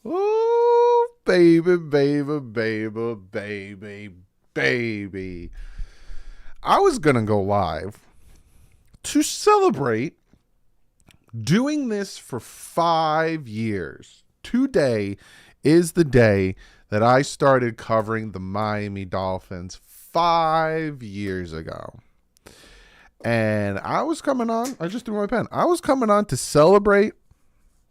Oh, baby, baby, baby, baby, baby. I was going to go live to celebrate doing this for 5 years. Today is the day that I started covering the Miami Dolphins 5 years ago. And I was coming on, I just threw my pen. I was coming on to celebrate,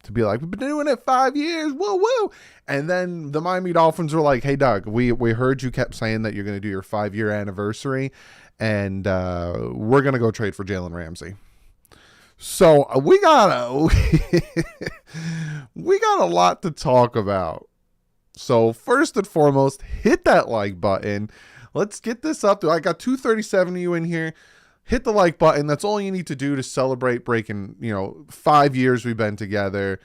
to be like, we've been doing it 5 years, woo woo. And then the Miami Dolphins were like, hey Doug, we heard you kept saying that you're going to do your 5-year anniversary, and we're going to go trade for Jalen Ramsey. So we got a lot to talk about. So first and foremost, hit that like button. Let's get this up to, I got 237 of you in here. Hit the like button. That's all you need to do to celebrate breaking, 5 years we've been together.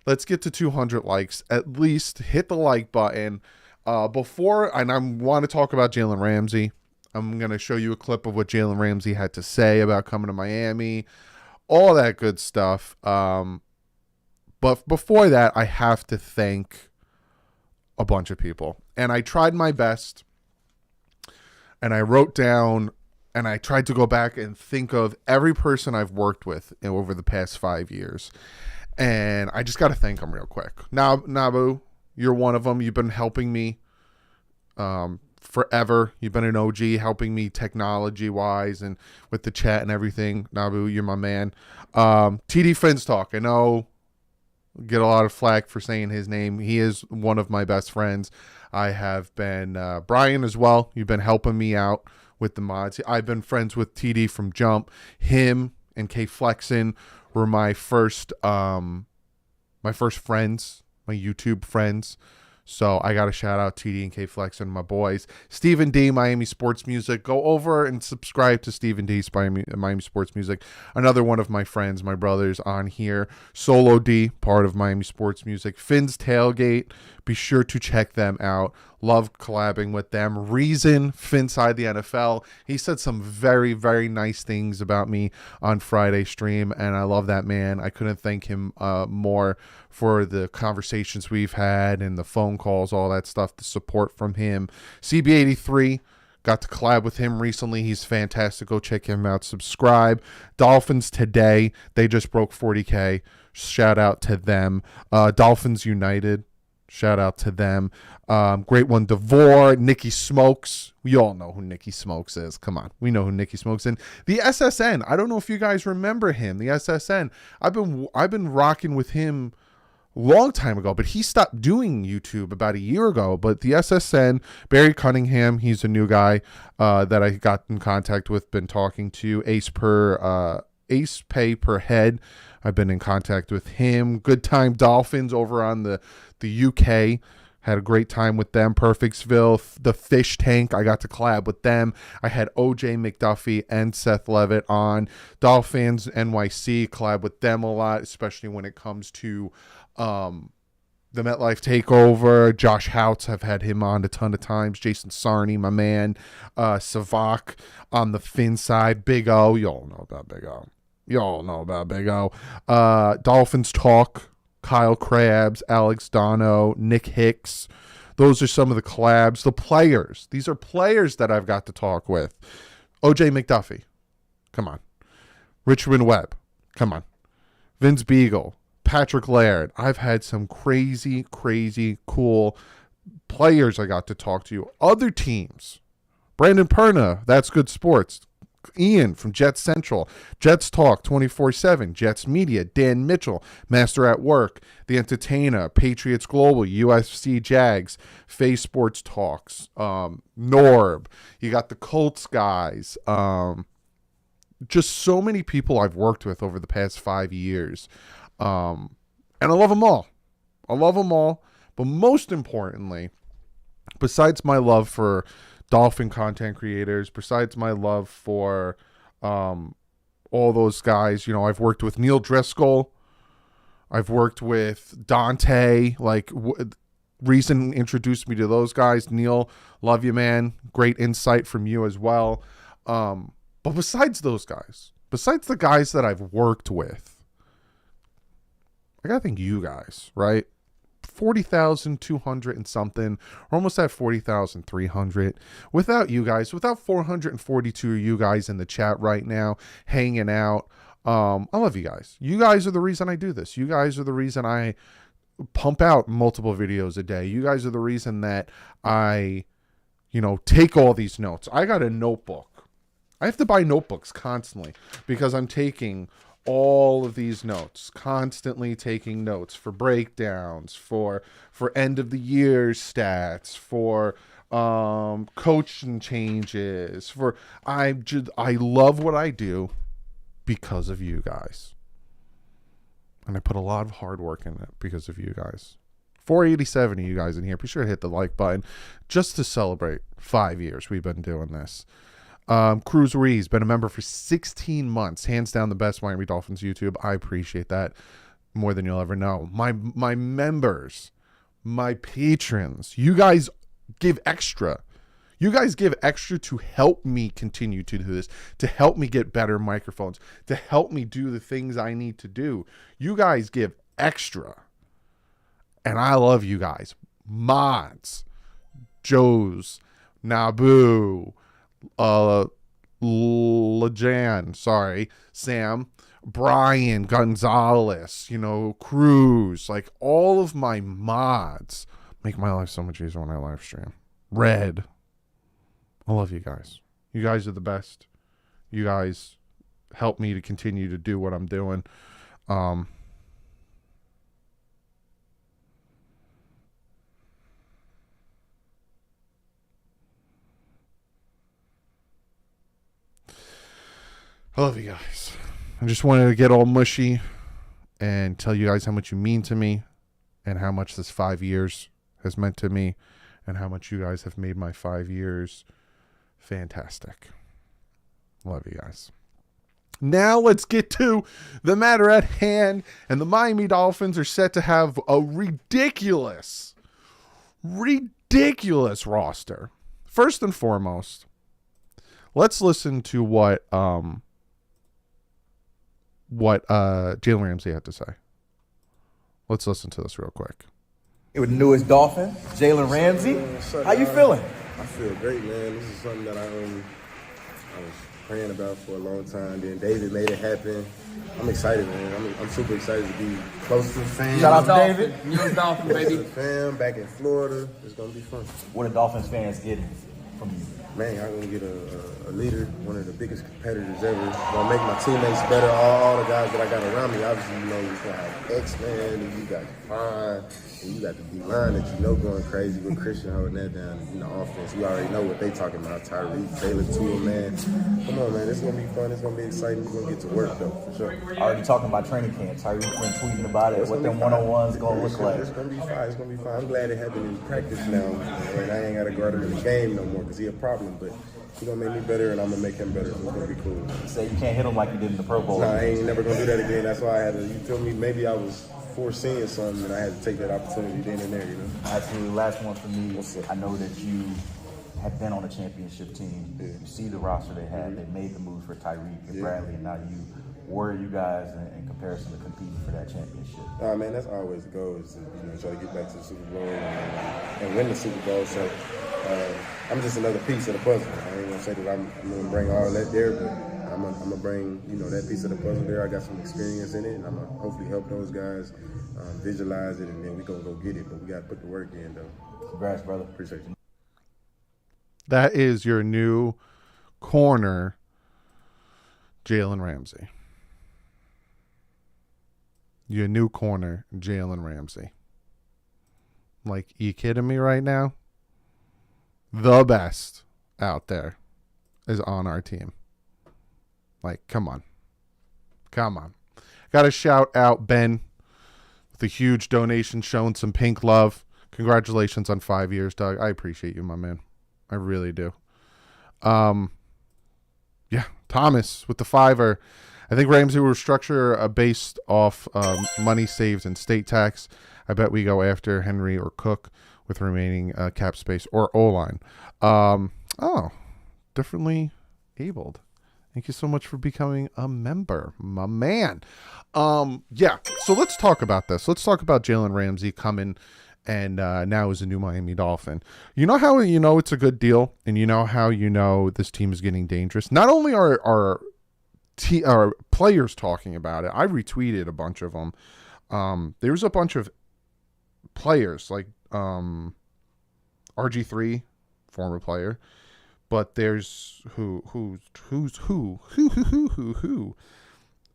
Let's get to 200 likes. At least hit the like button. And I want to talk about Jalen Ramsey. I'm going to show you a clip of what Jalen Ramsey had to say about coming to Miami. All that good stuff. But before that, I have to thank a bunch of people. And I tried my best. And I wrote down, and I tried to go back and think of every person I've worked with over the past 5 years. And I just got to thank them real quick. Now, Nabu, you're one of them. You've been helping me forever. You've been an OG, helping me technology-wise and with the chat and everything. Nabu, you're my man. TD Fins Talk. I know get a lot of flack for saying his name. He is one of my best friends. I have been Brian as well. You've been helping me out with the mods. I've been friends with TD from Jump. Him and K Flexin were my first friends, my YouTube friends. So I got to shout out TD and K Flexin, my boys. Stephen D, Miami Sports Music. Go over and subscribe to Stephen D, Miami Sports Music. Another one of my friends, my brothers on here. Solo D, part of Miami Sports Music. Finn's Tailgate. Be sure to check them out. Love collabing with them. Reason, Finside the NFL. He said some very, very nice things about me on Friday stream, and I love that man. I couldn't thank him more for the conversations we've had and the phone calls, all that stuff, the support from him. CB83, got to collab with him recently. He's fantastic. Go check him out. Subscribe. Dolphins today. They just broke 40K. Shout out to them. Dolphins United. Shout out to them. Great one, Devore, Nikki Smokes. We all know who Nikki Smokes is. Come on. We know who Nikki Smokes is. The SSN. I don't know if you guys remember him. The SSN. I've been rocking with him a long time ago, but he stopped doing YouTube about a year ago. But the SSN, Barry Cunningham, he's a new guy that I got in contact with, been talking to. Ace Pay per head. I've been in contact with him. Good Time Dolphins over on the UK. Had a great time with them. Perfectsville, the Fish Tank. I got to collab with them. I had OJ McDuffie and Seth Levitt on. Dolphins NYC, collab with them a lot, especially when it comes to the MetLife Takeover. Josh Houts, I've had him on a ton of times. Jason Sarney, my man. Savak on the Fin side. Big O. You all know about Big O. Dolphins Talk. Kyle Krabs, Alex Dono, Nick Hicks. Those are some of the collabs. The players. These are players that I've got to talk with. OJ McDuffie. Come on. Richmond Webb. Come on. Vince Beagle. Patrick Laird. I've had some crazy, crazy, cool players I got to talk to. Other teams. Brandon Perna. That's Good Sports. Ian from Jets Central, Jets Talk 24/7, Jets Media, Dan Mitchell, Master at Work, The Entertainer, Patriots Global, UFC Jags, Face Sports Talks, Norb. You got the Colts guys. Just so many people I've worked with over the past 5 years. And I love them all. But most importantly, besides my love for Dolphin content creators, besides my love for all those guys, I've worked with Neil Driscoll, I've worked with Dante, Reason introduced me to those guys. Neil, love you, man. Great insight from you as well. But besides those guys, besides the guys that I've worked with, I got to think you guys, right? 40,200 and something. We're almost at 40,300. Without you guys, without 442 of you guys in the chat right now, hanging out. I love you guys. You guys are the reason I do this. You guys are the reason I pump out multiple videos a day. You guys are the reason that I, take all these notes. I got a notebook. I have to buy notebooks constantly because I'm taking all of these notes, constantly taking notes for breakdowns, for end of the year stats, for coaching changes, I love what I do because of you guys. And I put a lot of hard work in it because of you guys. 487 of you guys in here. Be sure to hit the like button just to celebrate 5 years we've been doing this. Cruz Ruiz, been a member for 16 months. Hands down the best Miami Dolphins YouTube. I appreciate that more than you'll ever know. My members, my patrons, you guys give extra. You guys give extra to help me continue to do this, to help me get better microphones, to help me do the things I need to do. You guys give extra. And I love you guys. Mods, Joe's, Naboo, Lejan, Sam, Brian, Gonzalez, Cruz, like all of my mods make my life so much easier when I live stream. Red. I love you guys. You guys are the best. You guys help me to continue to do what I'm doing. I love you guys. I just wanted to get all mushy and tell you guys how much you mean to me and how much this 5 years has meant to me and how much you guys have made my 5 years fantastic. Love you guys. Now let's get to the matter at hand. And the Miami Dolphins are set to have a ridiculous roster. First and foremost, let's listen to what Jalen Ramsey had to say. Let's listen to this real quick. With the newest Dolphin, Jalen Ramsey. How you feeling? I feel great, man. This is something that I was praying about for a long time. Then David made it happen. I'm excited, man. I'm super excited to be close to the fam. Shout out to David. Newest Dolphin, baby. Fam back in Florida. It's gonna be fun. What are Dolphins fans getting from you? Man, I'm gonna get a leader, one of the biggest competitors ever. Gonna make my teammates better. All the guys that I got around me, obviously, you got X-Man, and you got Fine, and you got the D-line that going crazy with Christian holding that down in the offense. We already know what they talking about. Tyreek, Taylor, Tua, man. Come on, man. It's gonna be fun. It's gonna be exciting. We're gonna get to work, though, for sure. Already talking about training camp. Tyreek been tweeting about it. What them one-on-ones gonna look like. It's gonna be fine. It's gonna be fine. I'm glad it happened in practice now, and I ain't gotta guard him in the game no more because he a problem. But he gonna make me better, and I'm gonna make him better. So it's gonna be cool. You say you can't hit him like you did in the Pro Bowl. Nah, I ain't never gonna do that again. That's why I had to. You feel me? Maybe I was foreseeing something, and I had to take that opportunity then and there. Absolutely. Last one for me. I know that you have been on a championship team. Yeah. You see the roster they had. They made the move for Tyreek and Bradley, and now where are you guys in comparison to competing for that championship? Man, that's always the goal is to try to get back to the Super Bowl and win the Super Bowl. So I'm just another piece of the puzzle. I ain't gonna say that I'm gonna bring all that there, but I'm gonna bring that piece of the puzzle there. I got some experience in it, and I'm gonna hopefully help those guys visualize it, and then we gonna go get it. But we gotta put the work in, though. Congrats, brother. Appreciate you. That is your new corner, Jalen Ramsey. Your new corner, Jalen Ramsey. Like, you kidding me right now? The best out there is on our team. Like, come on. Come on. Got to shout out Ben with a huge donation showing some pink love. Congratulations on 5 years, Doug. I appreciate you, my man. I really do. Yeah, Thomas with the $5. I think Ramsey will structure based off money saved in state tax. I bet we go after Henry or Cook with remaining cap space or O-line. Differently abled. Thank you so much for becoming a member, my man. Yeah, so let's talk about this. Let's talk about Jalen Ramsey coming and now is a new Miami Dolphin. You know how you know it's a good deal, and you know how you know this team is getting dangerous? Not only are our players talking about it, I retweeted a bunch of them. There's a bunch of players like RG3, former player, but there's who's who.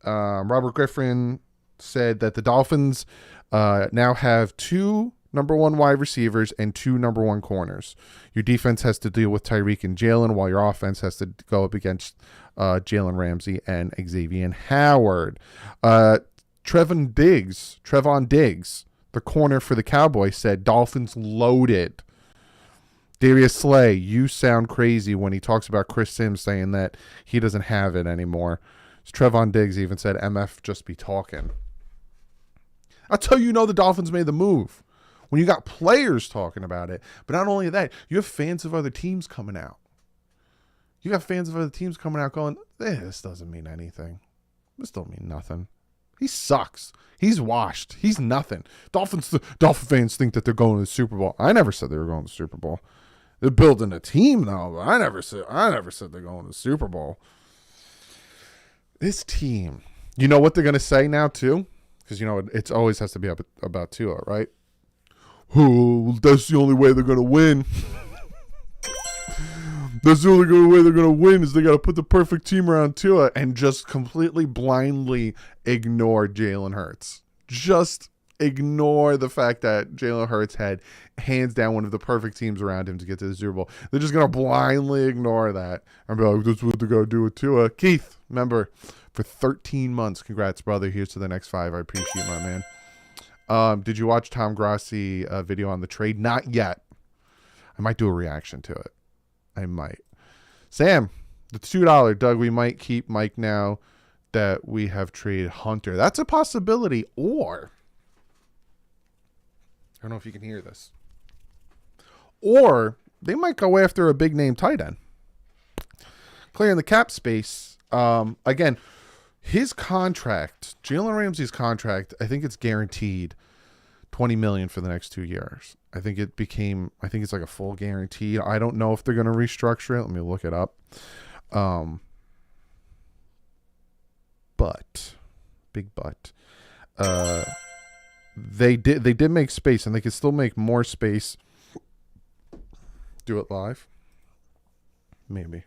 Robert Griffin said that the Dolphins now have 2 number 1 wide receivers and 2 number 1 corners. Your defense has to deal with Tyreek and Jalen, while your offense has to go up against Jalen Ramsey and Xavier Howard. Trevon Diggs, the corner for the Cowboys, said Dolphins loaded. Darius Slay, you sound crazy when he talks about Chris Sims saying that he doesn't have it anymore. Trevon Diggs even said MF just be talking. That's how you know the Dolphins made the move. When you got players talking about it. But not only that, you have fans of other teams coming out. You got fans of other teams coming out going, this doesn't mean anything. This don't mean nothing. He sucks. He's washed. He's nothing. Dolphin fans think that they're going to the Super Bowl. I never said they were going to the Super Bowl. They're building a team though. But I never said they're going to the Super Bowl. This team, you know what they're going to say now too? Because you know it always has to be about Tua, right? Oh, that's the only way they're going to win. That's the only way they're going to win is they got to put the perfect team around Tua and just completely blindly ignore Jalen Hurts. Just ignore the fact that Jalen Hurts had hands down one of the perfect teams around him to get to the Super Bowl. They're just going to blindly ignore that and be like, that's what they got to do with Tua. Keith, remember, for 13 months, congrats, brother. Here's to the next 5. I appreciate my man. Did you watch Tom Grossi video on the trade? Not yet. I might do a reaction to it. I might. Sam, the $2. Doug, we might keep Mike now that we have traded Hunter. That's a possibility. Or, I don't know if you can hear this. Or they might go after a big name tight end. Clearing the cap space. Again, his contract, Jalen Ramsey's contract, I think it's guaranteed $20 million for the next 2 years. I think it's like a full guarantee. I don't know if they're going to restructure it. Let me look it up. Big but. They did make space, and they could still make more space. Do it live? Maybe.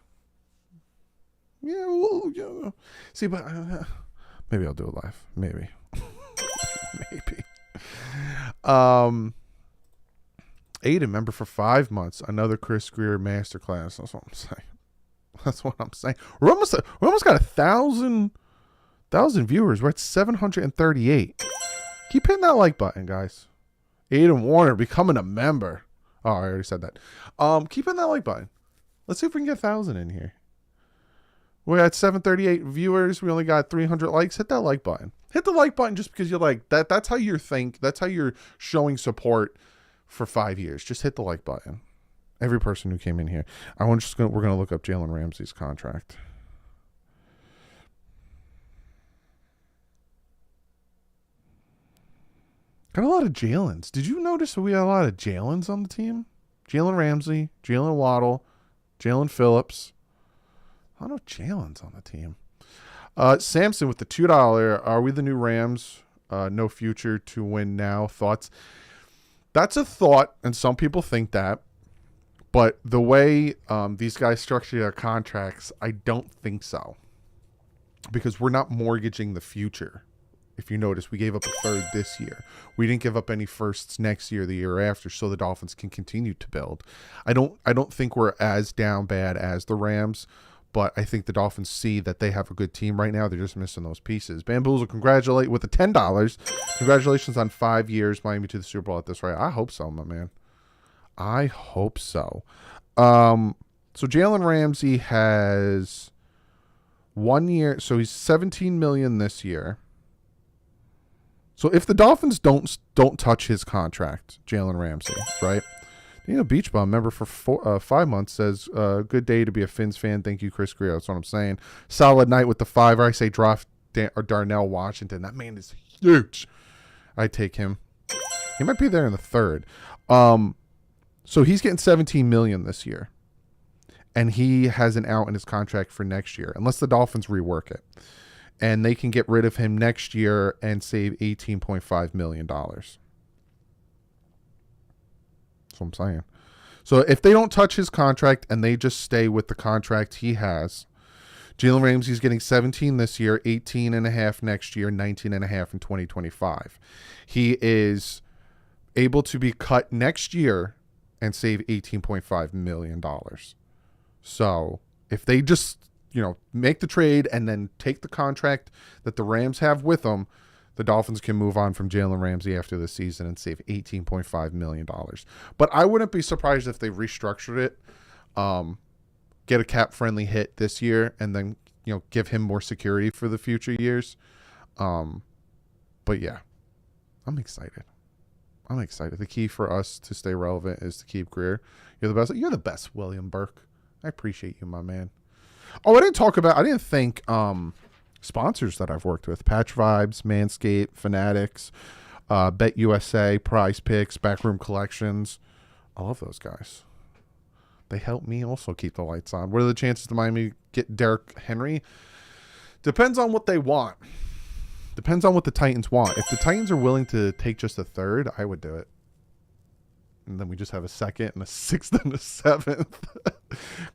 Yeah, well, yeah. See, but maybe I'll do it live. Maybe. Maybe. Aiden, member for 5 months. Another Chris Greer masterclass. That's what I'm saying. That's what I'm saying. We're almost got 1,000 viewers. We're at 738. Keep hitting that like button, guys. Aiden Warner becoming a member. Oh, I already said that. Keep hitting that like button. Let's see if we can get 1,000 in here. We're at 738 viewers. We only got 300 likes. Hit that like button. Hit the like button just because you're like that. That's how that's how you're showing support for 5 years. Just hit the like button. Every person who came in here. We're gonna look up Jalen Ramsey's contract. Got a lot of Jalens. Did you notice that we had a lot of Jalens on the team? Jalen Ramsey, Jalen Waddle, Jalen Phillips. I don't know Jalen's on the team. Samson with the $2. Are we the new Rams? No future to win now. Thoughts? That's a thought, and some people think that. But the way these guys structure their contracts, I don't think so. Because we're not mortgaging the future. If you notice, we gave up a third this year. We didn't give up any firsts next year, the year after, so the Dolphins can continue to build. I don't think we're as down bad as the Rams, but I think the Dolphins see that they have a good team right now. They're just missing those pieces. Bamboozle, congratulate with the $10. Congratulations on 5 years, Miami to the Super Bowl at this rate. I hope so, my man. I hope so. So Jalen Ramsey has 1 year, so he's $17 million this year. So if the Dolphins don't touch his contract, Jalen Ramsey, right? Beach Bum, member for 5 months, says, good day to be a Fins fan. Thank you, Chris Greer. That's what I'm saying. Solid night with the 5. I say draft Darnell Washington. That man is huge. I take him. He might be there in the 3rd. So he's getting $17 million this year. And he has an out in his contract for next year, unless the Dolphins rework it. And they can get rid of him next year and save $18.5 million. That's what I'm saying. So if they don't touch his contract and they just stay with the contract he has, Jalen Ramsey's getting 17 this year, 18.5 next year, 19.5 in 2025. He is able to be cut next year and save $18.5 million. So if they just, make the trade and then take the contract that the Rams have with them, the Dolphins can move on from Jalen Ramsey after the season and save $18.5 million. But I wouldn't be surprised if they restructured it, get a cap-friendly hit this year, and then, give him more security for the future years. But, yeah, I'm excited. The key for us to stay relevant is to keep Greer. You're the best, William Burke. I appreciate you, my man. Oh, I didn't thank sponsors that I've worked with. Patch Vibes, Manscaped, Fanatics, BetUS, Prize Picks, Backroom Collections. I love those guys. They help me also keep the lights on. What are the chances the Miami get Derrick Henry? Depends on what they want. Depends on what the Titans want. If the Titans are willing to take just a 3rd, I would do it. And then we just have a 2nd and a 6th and a 7th.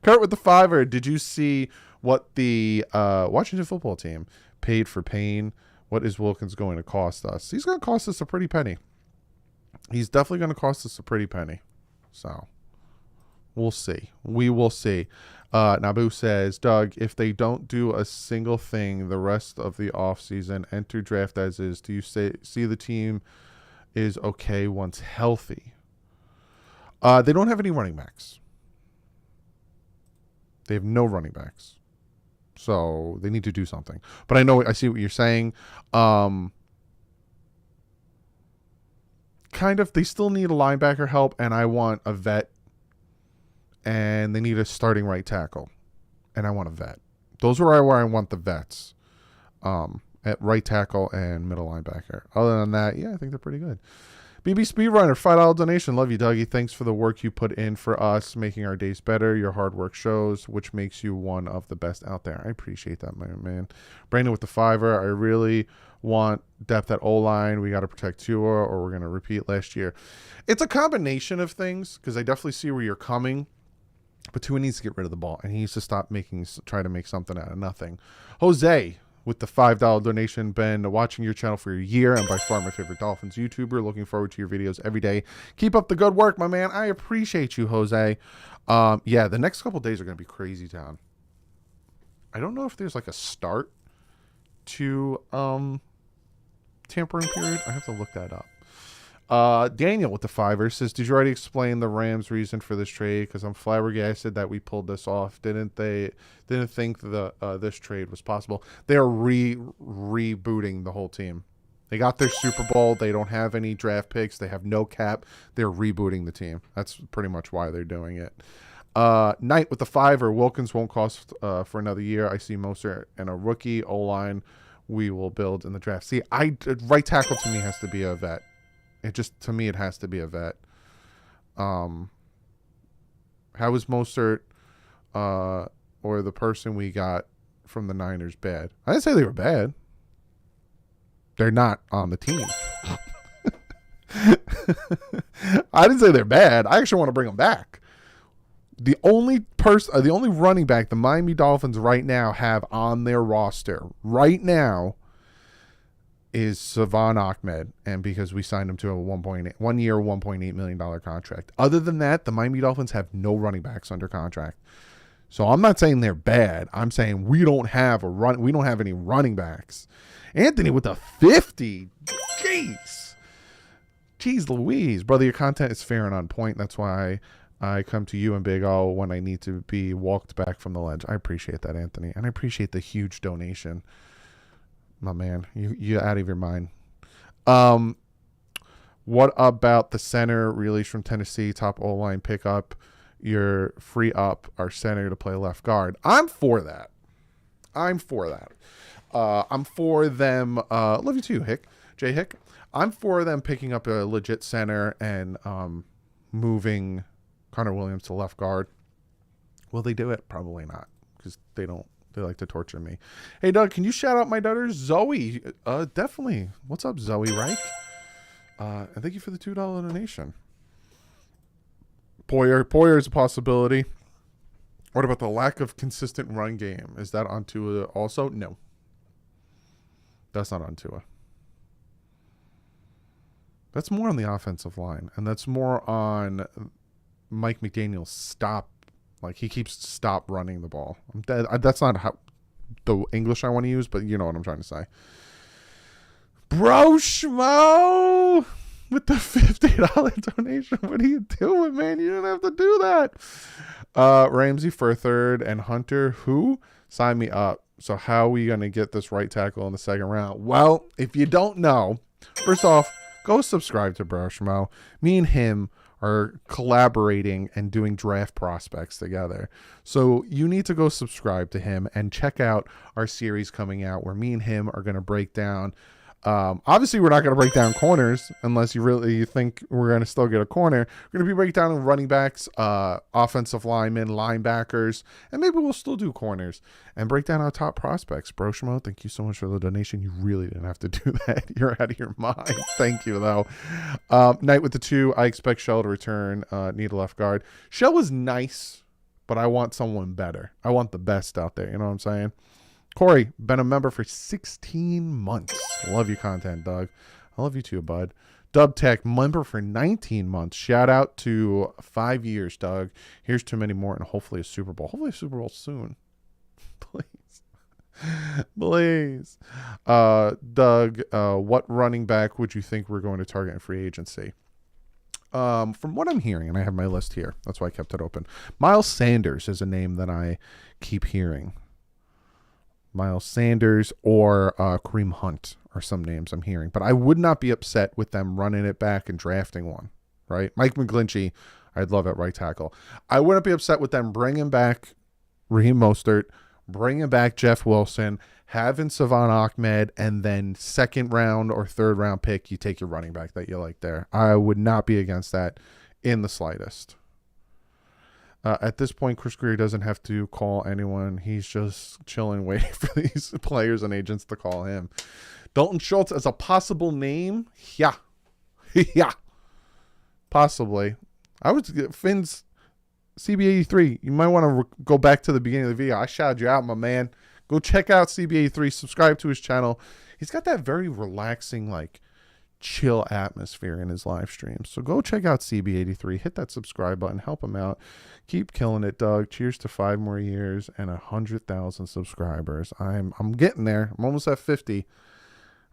Kurt with the 5. Did you see what the Washington football team paid for Payne? What is Wilkins going to cost us? He's going to cost us a pretty penny. He's definitely going to cost us a pretty penny. So we'll see. We will see. Nabu says, Doug, if they don't do a single thing the rest of the offseason, enter draft as is, do you see the team is okay once healthy? They don't have any running backs. They have no running backs. So they need to do something. But I see what you're saying. Kind of, they still need a linebacker help, and I want a vet. And they need a starting right tackle. And I want a vet. Those are where I want the vets. At right tackle and middle linebacker. Other than that, yeah, I think they're pretty good. BB Speedrunner, $5 donation. Love you, Dougie. Thanks for the work you put in for us, making our days better. Your hard work shows, which makes you one of the best out there. I appreciate that, my man. Brandon with the 5. I really want depth at O-line. We got to protect Tua, or we're going to repeat last year. It's a combination of things, because I definitely see where you're coming. But Tua needs to get rid of the ball, and he needs to stop try to make something out of nothing. Jose with the $5 donation. Been watching your channel for a year, and by far my favorite Dolphins YouTuber. Looking forward to your videos every day. Keep up the good work, my man. I appreciate you, Jose. Yeah, the next couple days are going to be crazy town. I don't know if there's like a start to tampering period. I have to look that up. Daniel with the 5 says, did you already explain the Rams' reason for this trade? Because I'm flabbergasted that we pulled this off. Didn't think this trade was possible. They are rebooting the whole team. They got their Super Bowl. They don't have any draft picks. They have no cap. They're rebooting the team. That's pretty much why they're doing it. Knight with the 5. Wilkins won't cost for another year. I see Mostert and a rookie. O-line we will build in the draft. See, right tackle to me has to be a vet. To me, it has to be a vet. How is Mostert or the person we got from the Niners bad? I didn't say they were bad. They're not on the team. I didn't say they're bad. I actually want to bring them back. The only running back the Miami Dolphins right now have on their roster right now is Savon Ahmed, and because we signed him to a 1 year, $1.8 million contract. Other than that, the Miami Dolphins have no running backs under contract. So I'm not saying they're bad. I'm saying we don't have any running backs. Anthony with the 50. Jeez Louise. Brother, your content is fair and on point. That's why I come to you and Big O when I need to be walked back from the ledge. I appreciate that, Anthony. And I appreciate the huge donation. My man, you out of your mind. What about the center release from Tennessee, top O-line pickup? You're free up our center to play left guard. I'm for that. I'm for them. Love you too, Jay Hick. I'm for them picking up a legit center and moving Connor Williams to left guard. Will they do it? Probably not, because they like to torture me. Hey, Doug, can you shout out my daughter, Zoe? Definitely. What's up, Zoe Reich? And thank you for the $2 donation. Poyer is a possibility. What about the lack of consistent run game? Is that on Tua also? No. That's not on Tua. That's more on the offensive line, and that's more on Mike McDaniel's stop. Like, he keeps stop running the ball. That's not how the English I want to use, but you know what I'm trying to say. Bro Schmo with the $50 donation. What are you doing, man? You didn't have to do that. Ramsey for a third and Hunter, who? Sign me up. So how are we going to get this right tackle in the second round? Well, if you don't know, first off, go subscribe to Bro Schmo. Me and him are collaborating and doing draft prospects together. So you need to go subscribe to him and check out our series coming out where me and him are going to break down. Obviously, we're not going to break down corners unless you think we're going to still get a corner. We're going to be breaking down running backs, offensive linemen, linebackers, and maybe we'll still do corners and break down our top prospects. Bro Schmo, thank you so much for the donation. You really didn't have to do that. You're out of your mind. Thank you, though. Night with the 2. I expect Shell to return. Need a left guard. Shell is nice, but I want someone better. I want the best out there. You know what I'm saying? Corey, been a member for 16 months. Love your content, Doug. I love you too, bud. Dub Tech, member for 19 months. Shout out to 5 years, Doug. Here's to many more and hopefully a Super Bowl. Hopefully a Super Bowl soon. Please. Please. Doug, what running back would you think we're going to target in free agency? From what I'm hearing, and I have my list here, that's why I kept it open. Miles Sanders is a name that I keep hearing. Miles Sanders or Kareem Hunt are some names I'm hearing. But I would not be upset with them running it back and drafting one, right? Mike McGlinchey, I'd love at right tackle. I wouldn't be upset with them bringing back Raheem Mostert, bringing back Jeff Wilson, having Savon Ahmed, and then second round or third round pick, you take your running back that you like there. I would not be against that in the slightest. At this point, Chris Greer doesn't have to call anyone. He's just chilling, waiting for these players and agents to call him. Dalton Schultz as a possible name? Yeah. Yeah. Possibly. Finn's CB83. You might want to go back to the beginning of the video. I shouted you out, my man. Go check out CB83. Subscribe to his channel. He's got that very relaxing, like, chill atmosphere in his live streams. So go check out CB83. Hit that subscribe button. Help him out. Keep killing it, Doug. Cheers to 5 more years and 100,000 subscribers. I'm getting there. I'm almost at 50.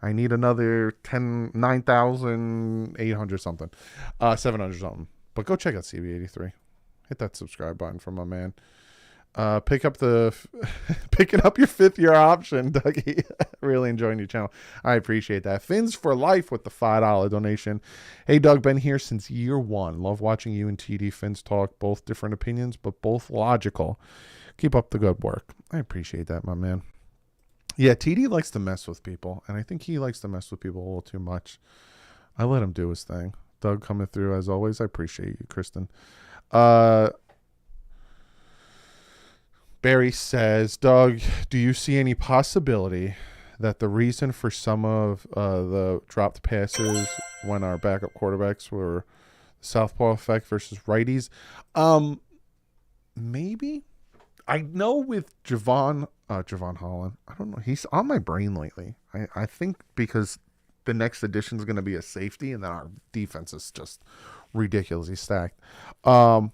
I need another 9,800 something. 700 something. But go check out CB83. Hit that subscribe button for my man. Picking up your 5th year option, Dougie. Really enjoying your channel. I appreciate that. Fins for life with the $5 donation. Hey, Doug, been here since year 1. Love watching you and TD Fins talk. Both different opinions, but both logical. Keep up the good work. I appreciate that, my man. Yeah, TD likes to mess with people, and I think he likes to mess with people a little too much. I let him do his thing. Doug coming through as always. I appreciate you, Kristen. Barry says, Doug, do you see any possibility that the reason for some of the dropped passes when our backup quarterbacks were southpaw effect versus righties? Maybe. I know with Javon Holland, I don't know. He's on my brain lately. I think because the next addition is going to be a safety, and then our defense is just ridiculously stacked. In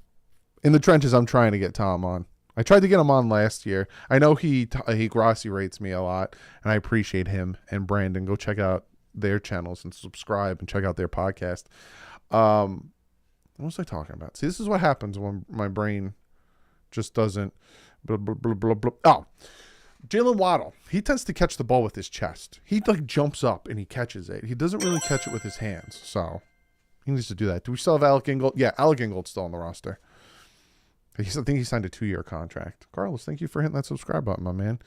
the trenches, I'm trying to get Tom on. I tried to get him on last year. I know he Grossi rates me a lot, and I appreciate him and Brandon. Go check out their channels and subscribe and check out their podcast. What was I talking about? See, this is what happens when my brain just doesn't. Blah, blah, blah, blah, blah. Oh, Jalen Waddle. He tends to catch the ball with his chest. He like jumps up and he catches it. He doesn't really catch it with his hands. So He needs to do that. Do we still have Alec Ingold? Yeah, Alec Ingold's still on the roster. I think he signed a 2-year contract. Carlos, thank you for hitting that subscribe button, my man.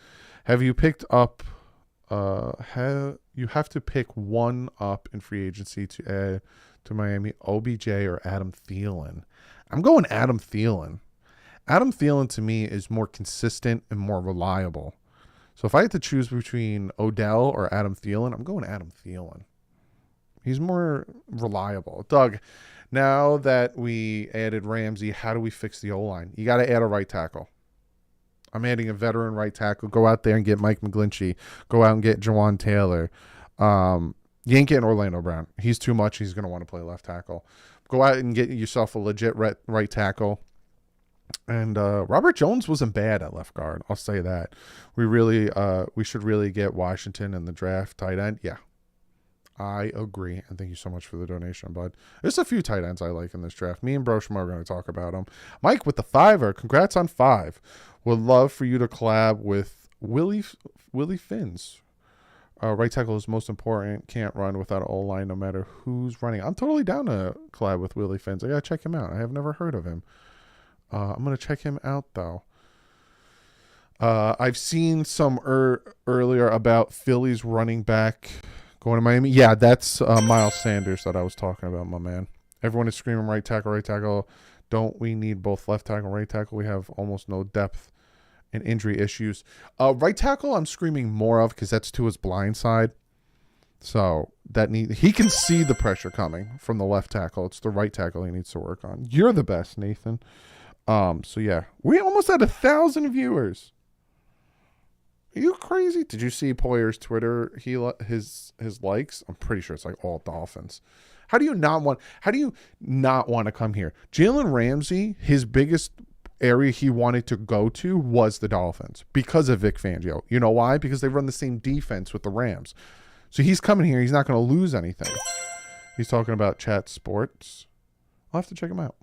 Have you picked up? You have to pick one up in free agency to add to Miami, OBJ or Adam Thielen. I'm going Adam Thielen. Adam Thielen to me is more consistent and more reliable. So if I had to choose between Odell or Adam Thielen, I'm going Adam Thielen. He's more reliable. Doug, now that we added Ramsey, how do we fix the O-line? You got to add a right tackle. I'm adding a veteran right tackle. Go out there and get Mike McGlinchey. Go out and get Jawan Taylor. You ain't getting Orlando Brown. He's too much. He's going to want to play left tackle. Go out and get yourself a legit right tackle. And Robert Jones wasn't bad at left guard. I'll say that. We should really get Washington in the draft tight end. Yeah, I agree. And thank you so much for the donation, bud. There's a few tight ends I like in this draft. Me and Broshma are going to talk about them. Mike with the $5. Congrats on 5. Would love for you to collab with Willie Finns. Right tackle is most important. Can't run without an O-line no matter who's running. I'm totally down to collab with Willie Finns. I got to check him out. I have never heard of him. I'm going to check him out, though. I've seen some earlier about Philly's running back going to Miami. Yeah, that's Miles Sanders that I was talking about, my man. Everyone is screaming right tackle, right tackle. Don't we need both left tackle and right tackle? We have almost no depth and injury issues. Right tackle I'm screaming more of because that's to his blind side. So he can see the pressure coming from the left tackle. It's the right tackle he needs to work on. You're the best, Nathan. So yeah, we almost had 1,000 viewers. Are you crazy? Did you see Poyer's Twitter? His likes. I'm pretty sure it's like all Dolphins. How do you not want to come here? Jalen Ramsey, his biggest area he wanted to go to was the Dolphins because of Vic Fangio. You know why? Because they run the same defense with the Rams. So he's coming here. He's not going to lose anything. He's talking about Chat Sports. I'll have to check him out.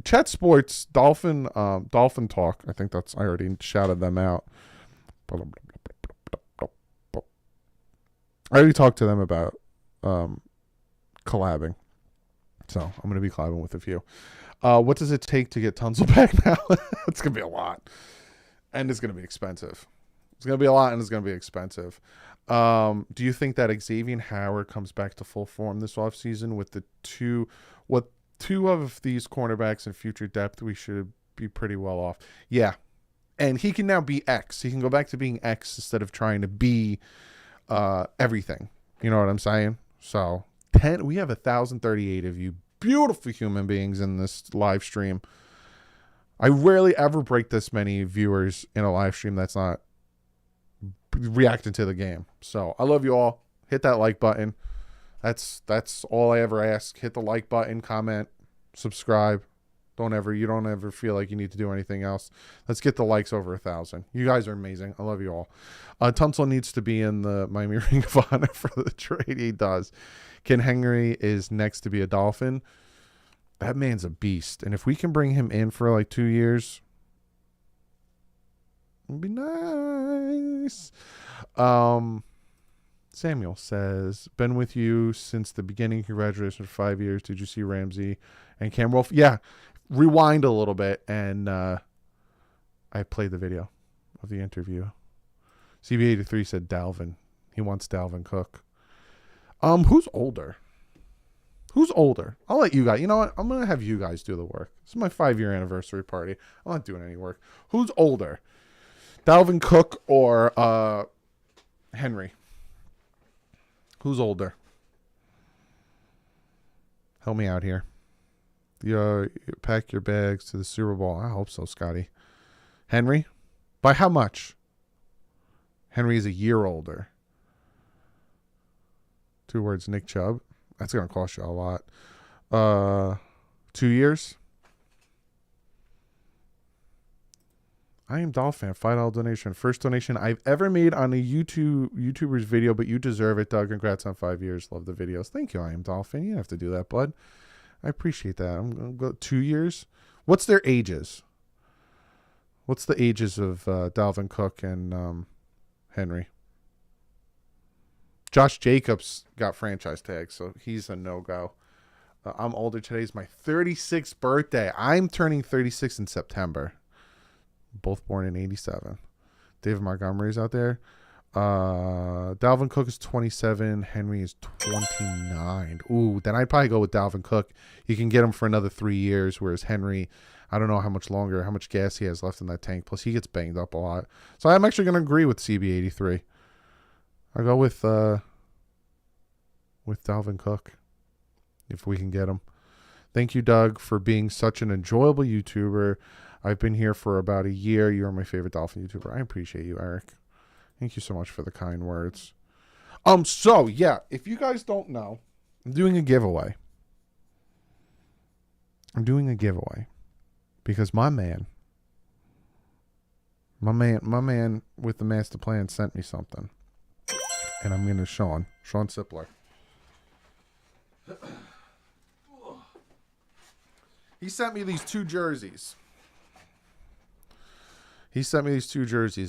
Chat Sports, Dolphin Talk. I think I already shouted them out. I already talked to them about collabing. So I'm going to be collabing with a few. What does it take to get Tunsil back now? It's going to be a lot. And it's going to be expensive. It's going to be a lot and it's going to be expensive. Do you think that Xavier Howard comes back to full form this offseason with two of these cornerbacks in future depth? We should be pretty well off. Yeah. And he can now be X. He can go back to being X instead of trying to be everything. You know what I'm saying? So we have 1,038 of you beautiful human beings in this live stream. I rarely ever break this many viewers in a live stream that's not reacting to the game. So I love you all. Hit that like button. That's all I ever ask. Hit the like button, comment, subscribe. You don't ever feel like you need to do anything else. Let's get the likes over 1,000. You guys are amazing. I love you all. Tunsil needs to be in the Miami Ring of Honor for the trade. He does. Ken Henry is next to be a Dolphin. That man's a beast. And if we can bring him in for like 2 years, it'd be nice. Samuel says, been with you since the beginning. Congratulations for 5 years. Did you see Ramsey and Cam Wolf? Yeah. Rewind a little bit, and I played the video of the interview. CB83 said Dalvin. He wants Dalvin Cook. Who's older? I'll let you guys. You know what? I'm going to have you guys do the work. This is my 5-year anniversary party. I'm not doing any work. Who's older? Dalvin Cook or Henry? Who's older? Help me out here. You pack your bags to the Super Bowl. I hope so, Scotty. Henry? By how much? Henry is a year older. 2 words, Nick Chubb. That's going to cost you a lot. 2 years? I am Dolphin. $5 donation. First donation I've ever made on a YouTuber's video, but you deserve it, Doug. Congrats on 5 years. Love the videos. Thank you, I am Dolphin. You don't have to do that, bud. I appreciate that. I'm going to go 2 years. What's their ages? What's the ages of Dalvin Cook and Henry? Josh Jacobs got franchise tags, so he's a no-go. I'm older. Today's my 36th birthday. I'm turning 36 in September. Both born in 87. David Montgomery's out there. Dalvin Cook is 27. Henry is 29. Ooh, then I'd probably go with Dalvin Cook. You can get him for another 3 years, whereas Henry, I don't know how much longer, how much gas he has left in that tank. Plus, he gets banged up a lot. So I'm actually going to agree with CB83. I'll go with Dalvin Cook if we can get him. Thank you, Doug, for being such an enjoyable YouTuber. I've been here for about a year. You're my favorite Dolphin YouTuber. I appreciate you, Eric. Thank you so much for the kind words. So yeah, if you guys don't know, I'm doing a giveaway. Because my man with the master plan sent me something. And I'm going to Sean Sipler. He sent me these two jerseys.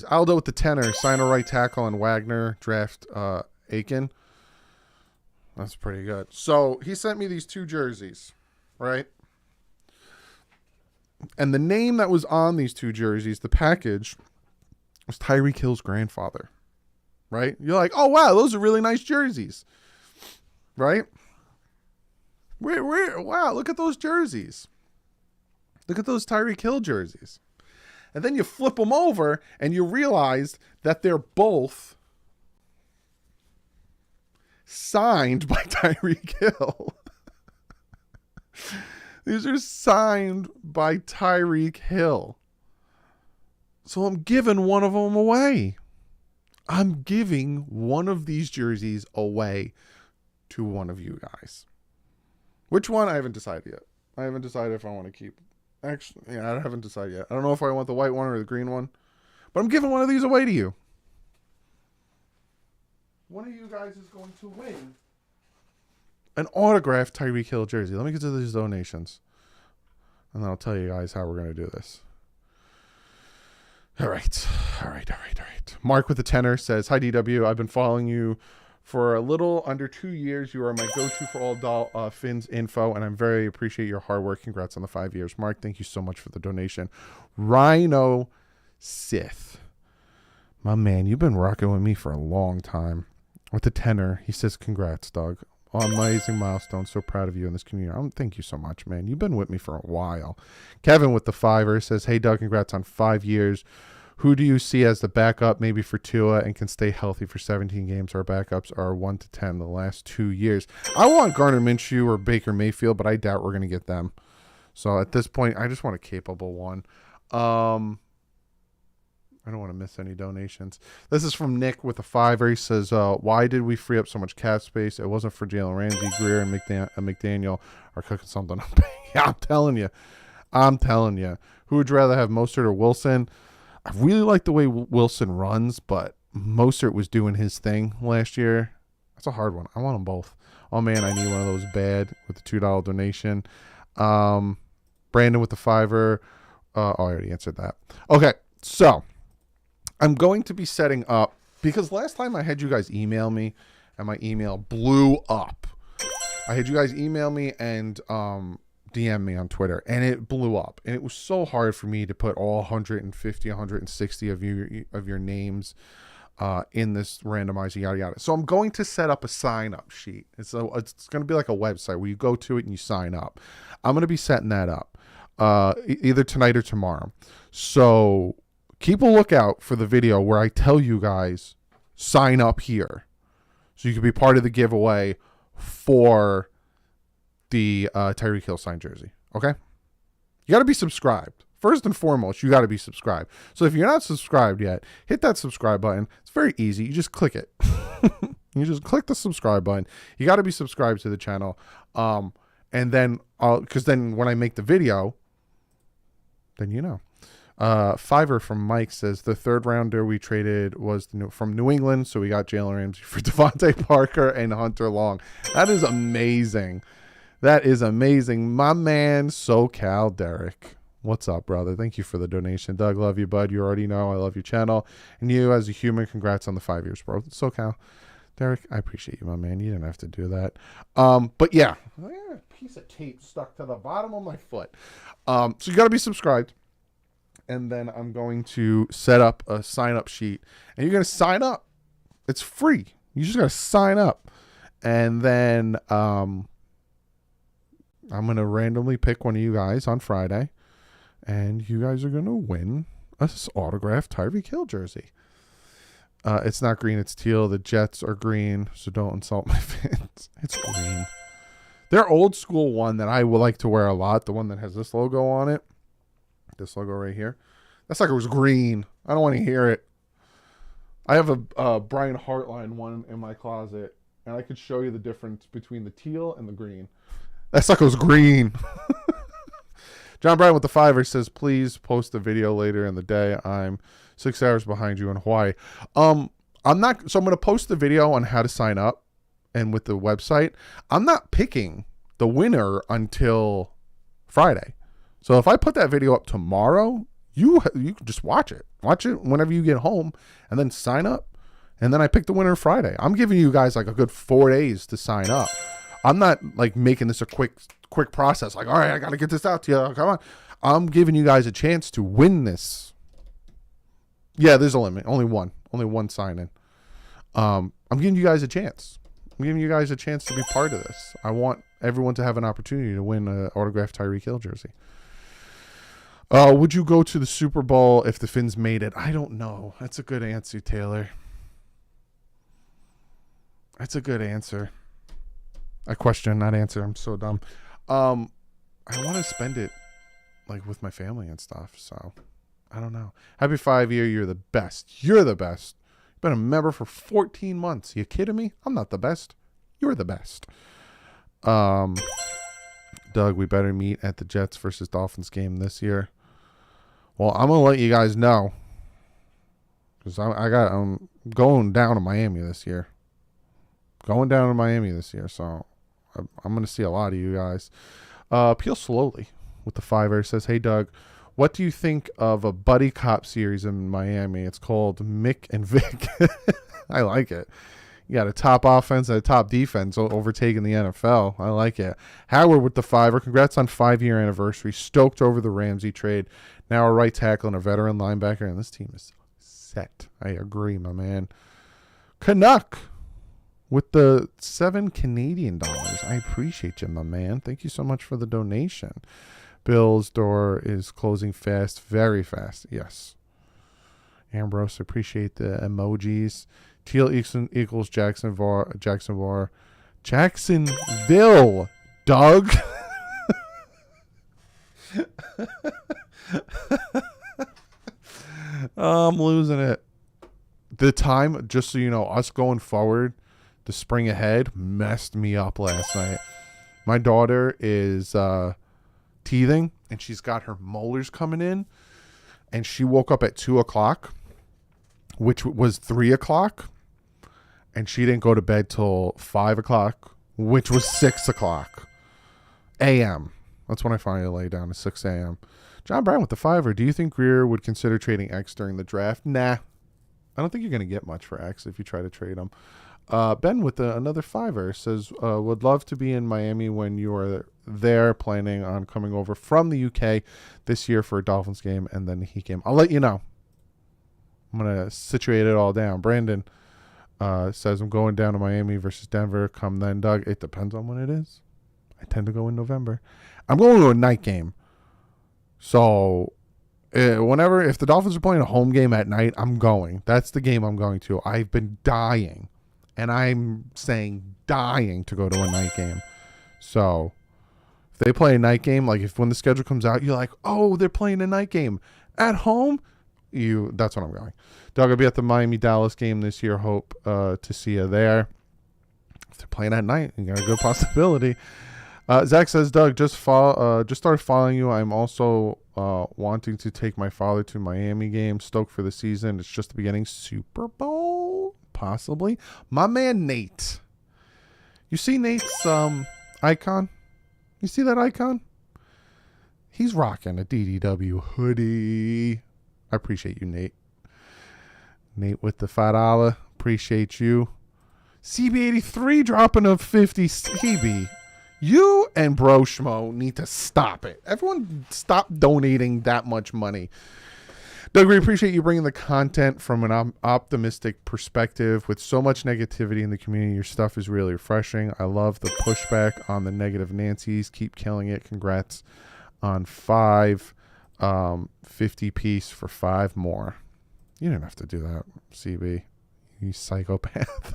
Aldo with the tenor, sign a right tackle, and Wagner draft Aiken. That's pretty good. So he sent me these two jerseys, right? And the name that was on these two jerseys, the package, was Tyreek Hill's grandfather, right? You're like, oh, wow, those are really nice jerseys, right? Wow, look at those jerseys. Look at those Tyreek Hill jerseys. And then you flip them over and you realize that they're both signed by Tyreek Hill. These are signed by Tyreek Hill. So I'm giving one of them away. I'm giving one of these jerseys away to one of you guys. Which one? I haven't decided yet. I haven't decided if I want to keep. Actually, yeah, I haven't decided yet. I don't know if I want the white one or the green one. But I'm giving one of these away to you. One of you guys is going to win an autographed Tyreek Hill jersey. Let me get to these donations. And then I'll tell you guys how we're going to do this. All right. Mark with the tenor says, hi, DW. I've been following you for a little under 2 years. You are my go-to for all Fins info, and I'm very appreciate your hard work. Congrats on the 5 years. Mark, thank you so much for the donation. Rhino Sith. My man, you've been rocking with me for a long time. With the tenor, he says, congrats, Doug. Amazing milestone. So proud of you in this community. Thank you so much, man. You've been with me for a while. Kevin with the $5 says, hey, Doug, congrats on 5 years. Who do you see as the backup maybe for Tua and can stay healthy for 17 games? Our backups are 1 to 10 the last 2 years. I want Gardner Minshew or Baker Mayfield, but I doubt we're going to get them. So at this point, I just want a capable one. I don't want to miss any donations. This is from Nick with a $5. He says, why did we free up so much cap space? It wasn't for Jalen Ramsey. Greer and McDaniel are cooking something up. Yeah, I'm telling you. Who would you rather have, Mostert or Wilson? I really like the way Wilson runs, but Mostert was doing his thing last year. That's a hard one. I want them both. Oh, man, I need one of those bad with the $2 donation. Brandon with the $5. I already answered that. Okay, so I'm going to be setting up, because last time I had you guys email me and my email blew up. I had you guys email me and DM me on Twitter, and it blew up. And it was so hard for me to put all 150, 160 of your names in this randomizer, yada, yada. So I'm going to set up a sign-up sheet. It's going to be like a website where you go to it and you sign up. I'm going to be setting that up either tonight or tomorrow. So keep a lookout for the video where I tell you guys, sign up here. So you can be part of the giveaway for the Tyreek Hill signed jersey. Okay? You got to be subscribed. First and foremost, you got to be subscribed. So if you're not subscribed yet, hit that subscribe button. It's very easy. You just click it. You just click the subscribe button. You got to be subscribed to the channel. And then, because then when I make the video, then you know. $5 from Mike says the third rounder we traded was from New England, so we got Jalen Ramsey for Devontae Parker and Hunter Long. That is amazing. That is amazing. My man, SoCal Derek. What's up, brother? Thank you for the donation. Doug, love you, bud. You already know I love your channel. And you as a human, congrats on the 5 years, bro. SoCal, Derek, I appreciate you, my man. You didn't have to do that. But yeah, I got a piece of tape stuck to the bottom of my foot. So you got to be subscribed. And then I'm going to set up a sign-up sheet. And you're going to sign up. It's free. You just got to sign up. And then I'm going to randomly pick one of you guys on Friday. And you guys are going to win a autographed Tyreek Hill jersey. It's not green, it's teal. The Jets are green, so don't insult my fans. It's green. Their old school one that I would like to wear a lot, the one that has this logo on it, this logo right here, that sucker was green. I don't want to hear it. I have a Brian Hartline one in my closet, and I could show you the difference between the teal and the green. That sucker was green. John Bryan with the $5 says, please post a video later in the day. I'm 6 hours behind you in Hawaii. I'm going to post the video on how to sign up and with the website. I'm not picking the winner until Friday. So if I put that video up tomorrow, you can just watch it. Watch it whenever you get home and then sign up. And then I pick the winner Friday. I'm giving you guys like a good 4 days to sign up. I'm not like making this a quick process. Like, all right, I got to get this out to you. Come on. I'm giving you guys a chance to win this. Yeah, there's a limit. Only one sign-in. I'm giving you guys a chance. I'm giving you guys a chance to be part of this. I want everyone to have an opportunity to win an autographed Tyreek Hill jersey. Would you go to the Super Bowl if the Finns made it? I don't know. That's a good answer, Taylor. That's a good answer. A question, not answer. I'm so dumb. I want to spend it like with my family and stuff. So I don't know. Happy 5 year. You're the best. You're the best. You've been a member for 14 months. You kidding me? I'm not the best. You're the best. Doug, we better meet at the Jets versus Dolphins game this year. Well, I'm gonna let you guys know because I'm going down to Miami this year. So I'm gonna see a lot of you guys. Peel Slowly with the $5 says, "Hey Doug, what do you think of a buddy cop series in Miami? It's called Mick and Vic." I like it. You got a top offense and a top defense overtaking the NFL. I like it. Howard with the $5. Congrats on 5-year anniversary. Stoked over the Ramsey trade. Now a right tackle and a veteran linebacker, and this team is set. I agree, my man. Canuck with the $7 Canadian. I appreciate you, my man. Thank you so much for the donation. Bill's door is closing fast, very fast. Yes. Ambrose, appreciate the emojis. Teal equals Jacksonville. Doug. I'm losing it. The time, just so you know, us going forward, the spring ahead messed me up last night. My daughter is teething, and she's got her molars coming in, and she woke up at 2 o'clock, which was 3 o'clock, and she didn't go to bed till 5 o'clock, which was 6 o'clock a.m. That's when I finally lay down at 6 a.m. John Brown with the $5. Do you think Greer would consider trading X during the draft? Nah. I don't think you're going to get much for X if you try to trade him. Ben with another $5 says, would love to be in Miami when you are there, planning on coming over from the UK this year for a Dolphins game and then the Heat game. I'll let you know. I'm going to situate it all down. Brandon says, I'm going down to Miami versus Denver. Come then, Doug. It depends on when it is. I tend to go in November. I'm going to a night game. So if the Dolphins are playing a home game at night, I'm going. That's the game I'm going to. I've been dying, and I'm saying dying to go to a night game. So if they play a night game, like if when the schedule comes out, you're like, oh, they're playing a night game at home, that's when I'm going. Doug, I'll be at the Miami-Dallas game this year. Hope to see you there. If they're playing at night, you got a good possibility. Zach says, Doug, just started following you. I'm also wanting to take my father to Miami game. Stoked for the season. It's just the beginning. Super Bowl, possibly. My man Nate. You see Nate's icon? You see that icon? He's rocking a DDW hoodie. I appreciate you, Nate. Nate with the $5. Appreciate you. CB83 dropping a 50. CB, you and Bro Schmo need to stop it. Everyone stop donating that much money. Doug, we appreciate you bringing the content from an optimistic perspective. With so much negativity in the community, your stuff is really refreshing. I love the pushback on the negative Nancy's. Keep killing it. Congrats on 5 50 piece for 5 more. You didn't have to do that, CB. You psychopath.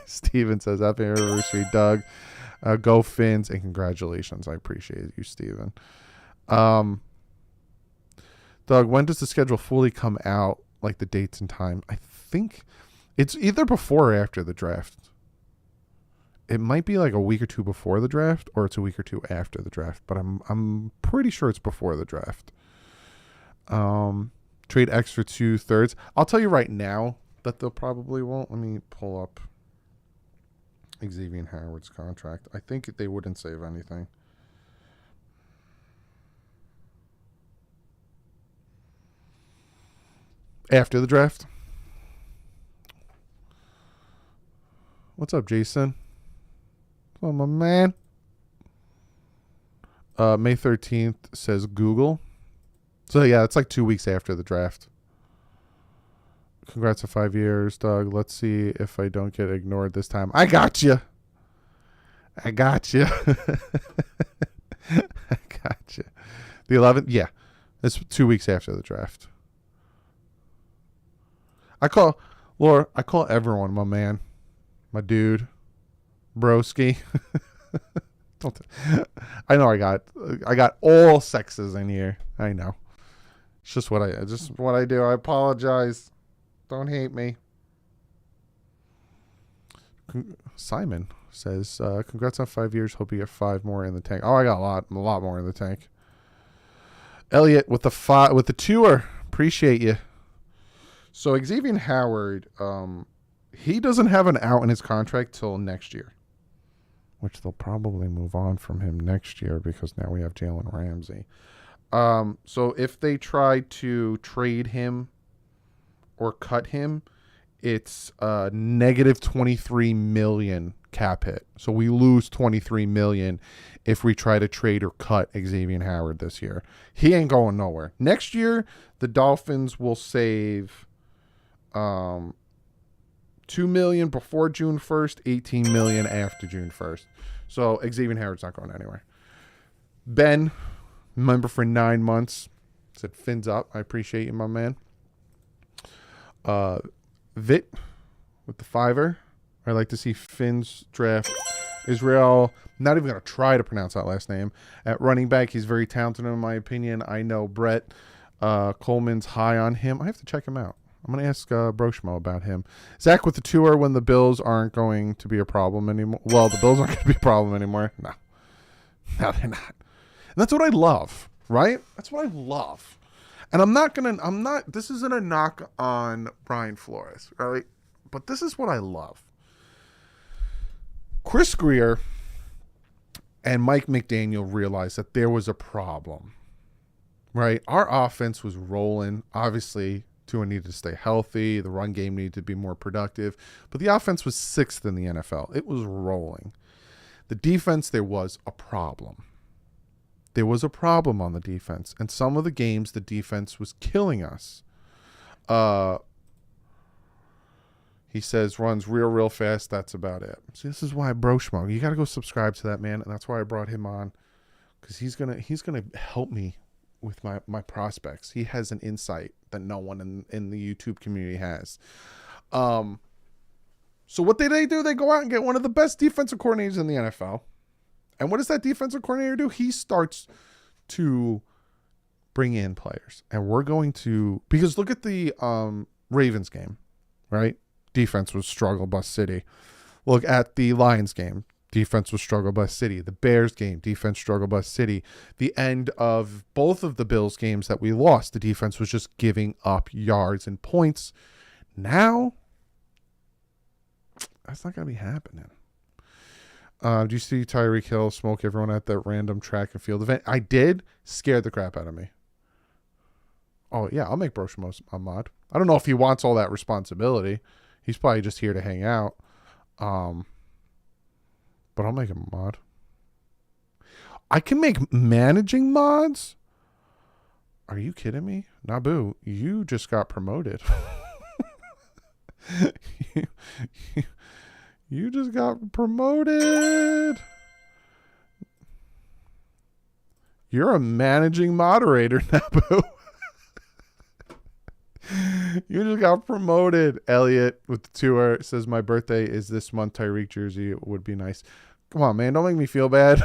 Steven says, happy anniversary, Doug. Go Fins, and congratulations. I appreciate you, Steven. Doug, when does the schedule fully come out, like the dates and time? I think it's either before or after the draft. It might be like a week or two before the draft, or it's a week or two after the draft, but I'm pretty sure it's before the draft. Trade X for 2/3. I'll tell you right now that they'll probably won't. Let me pull up Xavier Howard's contract. I think they wouldn't save anything. After the draft. What's up, Jason? What's up, my man? May 13th says Google. So, yeah, it's like 2 weeks after the draft. Congrats on 5 years, Doug. Let's see if I don't get ignored this time. I got you. I got you. I got you. The 11th? Yeah. It's 2 weeks after the draft. I call everyone my man, my dude, broski. I know I got all sexes in here. I know. It's just what I do. I apologize. Don't hate me. Simon says, congrats on 5 years. Hope you get 5 more in the tank. Oh, I got a lot more in the tank. Elliot with the tour. Appreciate you. So Xavier Howard, he doesn't have an out in his contract till next year, which they'll probably move on from him next year because now we have Jalen Ramsey. So if they try to trade him or cut him, it's negative 23 million cap hit. So we lose 23 million if we try to trade or cut Xavier Howard this year. He ain't going nowhere. Next year, the Dolphins will save 2 million before June 1st, 18 million after June 1st. So Xavier Howard's not going anywhere. Ben, member for 9 months, said fins up. I appreciate you, my man. Vit with the $5. I'd like to see Fins draft Israel. Not even going to try to pronounce that last name. At running back, he's very talented in my opinion. I know Brett Coleman's high on him. I have to check him out. I'm going to ask Broshmo about him. Zach with the tour when the Bills aren't going to be a problem anymore. Well, the Bills aren't going to be a problem anymore. No, they're not. And that's what I love, right? That's what I love. And this isn't a knock on Brian Flores, right? But this is what I love. Chris Greer and Mike McDaniel realized that there was a problem, right? Our offense was rolling. Obviously, Tua needed to stay healthy. The run game needed to be more productive. But the offense was 6th in the NFL. It was rolling. The defense, there was a problem. There was a problem on the defense. And some of the games, the defense was killing us. He says, runs real fast. That's about it. See, this is why Broshmo, you got to go subscribe to that man. And that's why I brought him on. Because he's gonna help me with my prospects. He has an insight that no one in the YouTube community has. So what they do? They go out and get one of the best defensive coordinators in the NFL. And what does that defensive coordinator do? He starts to bring in players. And we're going to, because look at the Ravens game, right? Defense was struggle bus city. Look at the Lions game. Defense was struggle bus city. The Bears game, defense struggle bus city. The end of both of the Bills games that we lost, the defense was just giving up yards and points. Now, that's not going to be happening. Do you see Tyreek Hill smoke everyone at that random track and field event? I did. Scared the crap out of me. Oh, yeah, I'll make Broshmo a mod. I don't know if he wants all that responsibility. He's probably just here to hang out. But I'll make him a mod. I can make managing mods? Are you kidding me? Nabu, you just got promoted. you just got promoted. You're a managing moderator, Nabu. You just got promoted. Elliot with the tour says my birthday is this month. Tyreek jersey would be nice. Come on, man. Don't make me feel bad.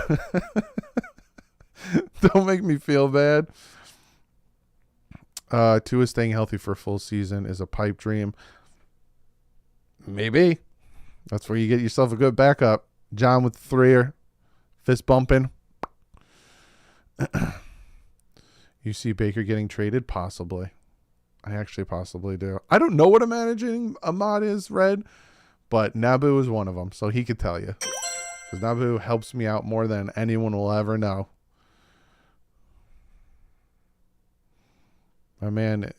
Don't make me feel bad. Tua staying healthy for a full season is a pipe dream. Maybe. That's where you get yourself a good backup. John with the threer. Fist bumping. You see Baker getting traded? Possibly. I actually possibly do. I don't know what a managing a mod is, Red, but Nabu is one of them, so he could tell you. Because Nabu helps me out more than anyone will ever know. My man,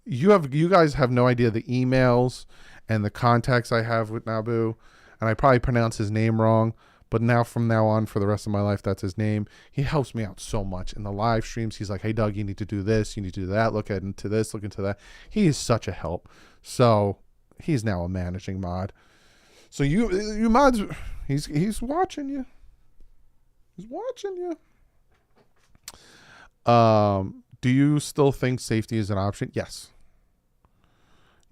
you guys have no idea the emails and the contacts I have with Nabu, and I probably pronounce his name wrong, but now from now on for the rest of my life, that's his name. He helps me out so much in the live streams. He's like, hey, Doug, you need to do this. You need to do that. Look into this. Look into that. He is such a help. So he's now a managing mod. So you mods, he's watching you. He's watching you. Do you still think safety is an option? Yes.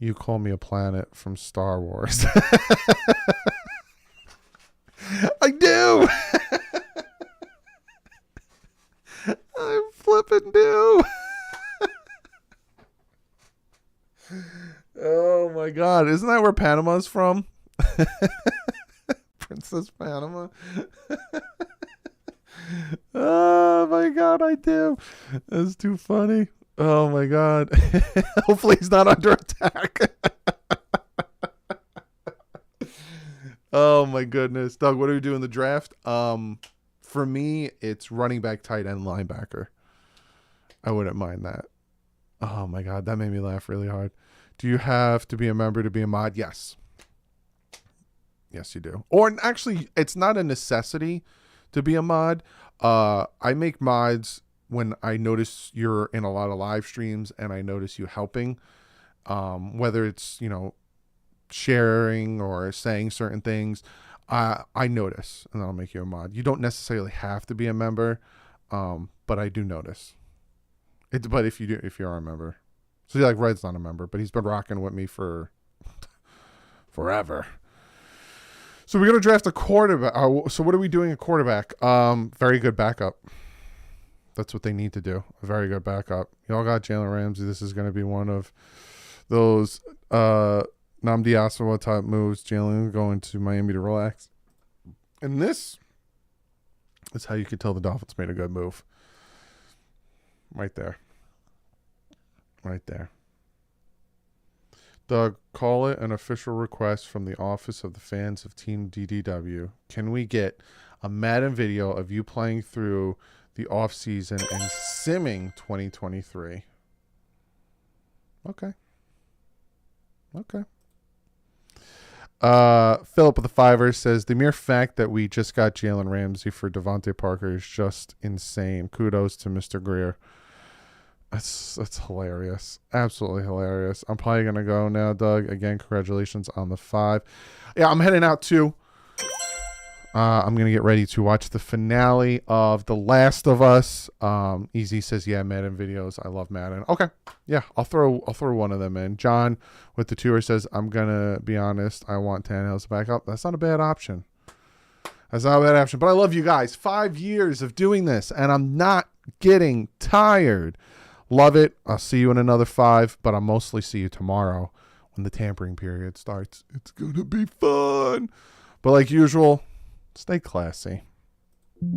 You call me a planet from Star Wars. I do. I flipping do. Oh my God. Isn't that where Panama's from? Princess Panama. Oh my God, I do. That's too funny. Oh my God. Hopefully he's not under attack. Oh my goodness. Doug, what do we do in the draft? For me, it's running back, tight end, linebacker. I wouldn't mind that. Oh my God, that made me laugh really hard. Do you have to be a member to be a mod? Yes. Yes, you do. Or actually, it's not a necessity to be a mod. I make mods when I notice you're in a lot of live streams and I notice you helping. Whether it's, sharing or saying certain things, I notice, and then I'll make you a mod. You don't necessarily have to be a member, but I do notice it. But if you are a member, so like Red's not a member, but he's been rocking with me for forever. So we're gonna draft a quarterback. So what are we doing at quarterback? Very good backup. That's what they need to do. A very good backup. Y'all got Jalen Ramsey. This is gonna be one of those Namdi Asawa type moves. Jalen going to Miami to relax. And this is how you can tell the Dolphins made a good move. Right there. Right there. Doug, call it an official request from the Office of the Fans of Team DDW. Can we get a Madden video of you playing through the offseason and simming 2023? Okay. Okay. Philip with the Fiver says, the mere fact that we just got Jalen Ramsey for Devontae Parker is just insane. Kudos to Mr. Greer. That's hilarious. Absolutely hilarious. I'm probably going to go now, Doug. Again, congratulations on the 5. Yeah, I'm heading out too. I'm going to get ready to watch the finale of The Last of Us. Easy says, yeah, Madden videos. I love Madden. Okay. Yeah, I'll throw one of them in. John with the tour says, I'm going to be honest. I want Tannehill to back up. That's not a bad option. That's not a bad option. But I love you guys. 5 years of doing this, and I'm not getting tired. Love it. I'll see you in another 5, but I'll mostly see you tomorrow when the tampering period starts. It's going to be fun. But like usual, stay classy.